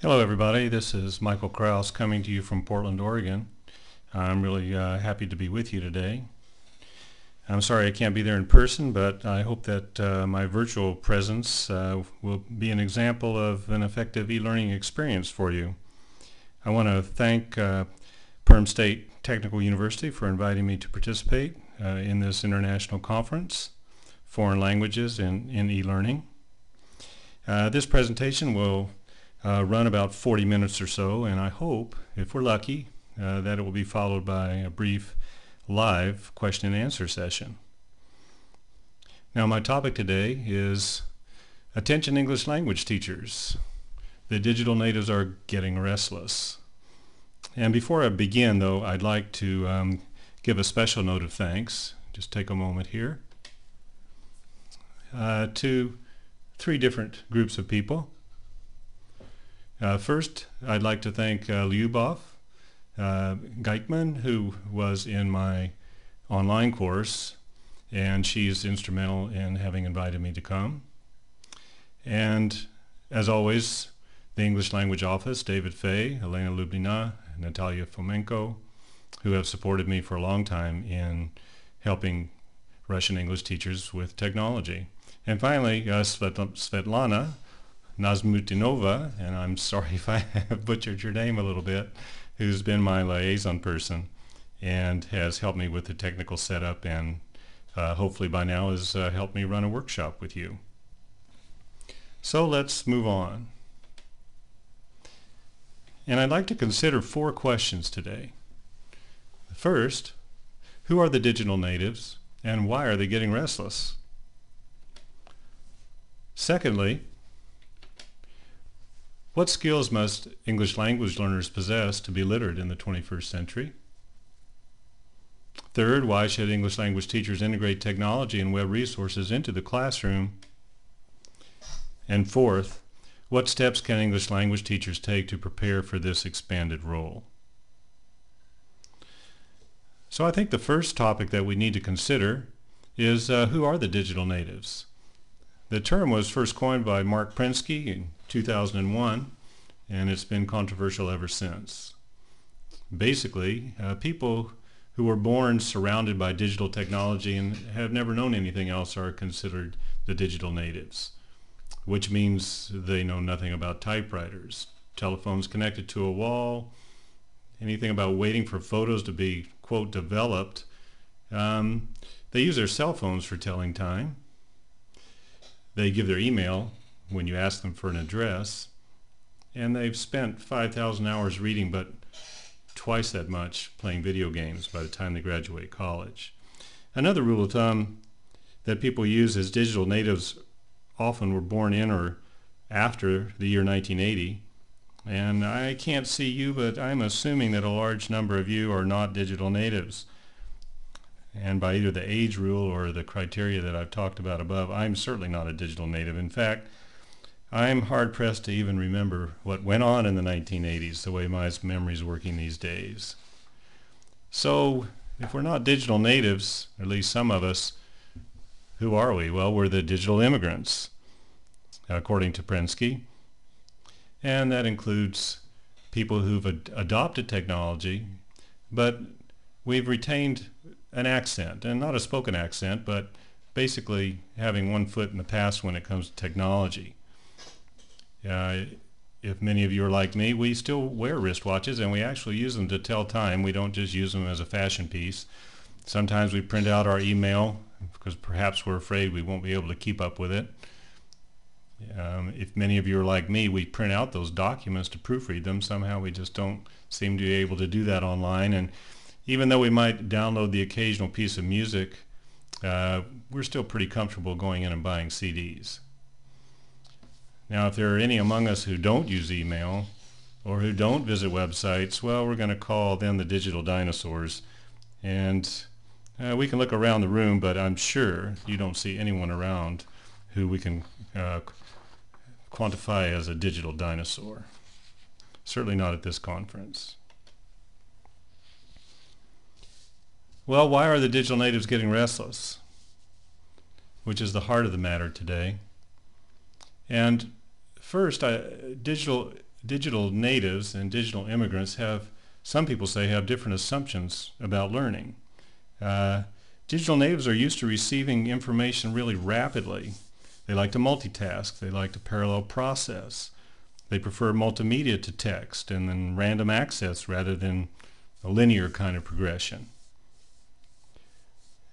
Hello everybody, this is Michael Krause coming to you from Portland, Oregon. I'm really happy to be with you today. I'm sorry I can't be there in person, but I hope that my virtual presence will be an example of an effective e-learning experience for you. I want to thank Perm State Technical University for inviting me to participate in this international conference, Foreign Languages in E-Learning. This presentation will run about 40 minutes or so, and I hope, if we're lucky, that it will be followed by a brief live question and answer session. Now, my topic today is attention English language teachers. The digital natives are getting restless. And before I begin, though, I'd like to give a special note of thanks. Just take a moment here. To three different groups of people. First, I'd like to thank Lyubov Geitman, who was in my online course, and she's instrumental in having invited me to come. And as always, the English Language Office, David Fay, Elena Lubnina, Natalia Fomenko, who have supported me for a long time in helping Russian English teachers with technology. And finally, Svetlana Nazmutinova, and I'm sorry if I have butchered your name a little bit, who's been my liaison person and has helped me with the technical setup and hopefully by now has helped me run a workshop with you. So let's move on. And I'd like to consider 4 questions today. First, who are the digital natives and why are they getting restless? Secondly, what skills must English language learners possess to be literate in the 21st century? Third, why should English language teachers integrate technology and web resources into the classroom? And fourth, what steps can English language teachers take to prepare for this expanded role? So I think the first topic that we need to consider is who are the digital natives? The term was first coined by Mark Prensky in 2001, and it's been controversial ever since. Basically, people who were born surrounded by digital technology and have never known anything else are considered the digital natives, which means they know nothing about typewriters, telephones connected to a wall, anything about waiting for photos to be, quote, developed. They use their cell phones for telling time. They give their email when you ask them for an address, and they've spent 5,000 hours reading but twice that much playing video games by the time they graduate college. Another rule of thumb that people use is digital natives often were born in or after the year 1980, and I can't see you, but I'm assuming that a large number of you are not digital natives. And by either the age rule or the criteria that I've talked about above, I'm certainly not a digital native. In fact, I'm hard-pressed to even remember what went on in the 1980s, the way my memory's working these days. So, if we're not digital natives, at least some of us, who are we? Well, we're the digital immigrants, according to Prensky. And that includes people who've adopted technology, but we've retained an accent, and not a spoken accent, but basically having one foot in the past when it comes to technology. If many of you are like me, we still wear wristwatches and we actually use them to tell time. We don't just use them as a fashion piece. Sometimes we print out our email because perhaps we're afraid we won't be able to keep up with it. If many of you are like me, we print out those documents to proofread them. Somehow we just don't seem to be able to do that online. And even though we might download the occasional piece of music, we're still pretty comfortable going in and buying CDs. Now, if there are any among us who don't use email or who don't visit websites, well, we're going to call them the digital dinosaurs. And we can look around the room, but I'm sure you don't see anyone around who we can quantify as a digital dinosaur. Certainly not at this conference. Well, why are the digital natives getting restless? Which is the heart of the matter today. And first, digital digital natives and digital immigrants have, some people say, have different assumptions about learning. Digital natives are used to receiving information really rapidly. They like to multitask. They like to parallel process. They prefer multimedia to text and then random access rather than a linear kind of progression.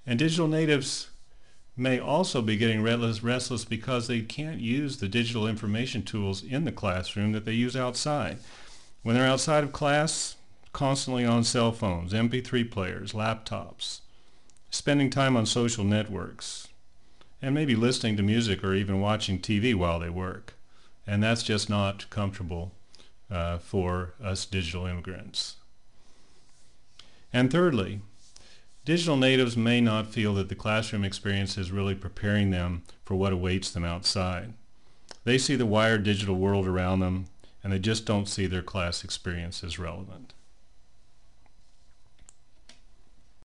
And digital natives may also be getting restless because they can't use the digital information tools in the classroom that they use outside. When they're outside of class, constantly on cell phones, MP3 players, laptops, spending time on social networks, and maybe listening to music or even watching TV while they work. And that's just not comfortable for us digital immigrants. And thirdly, digital natives may not feel that the classroom experience is really preparing them for what awaits them outside. They see the wired digital world around them, and they just don't see their class experience as relevant.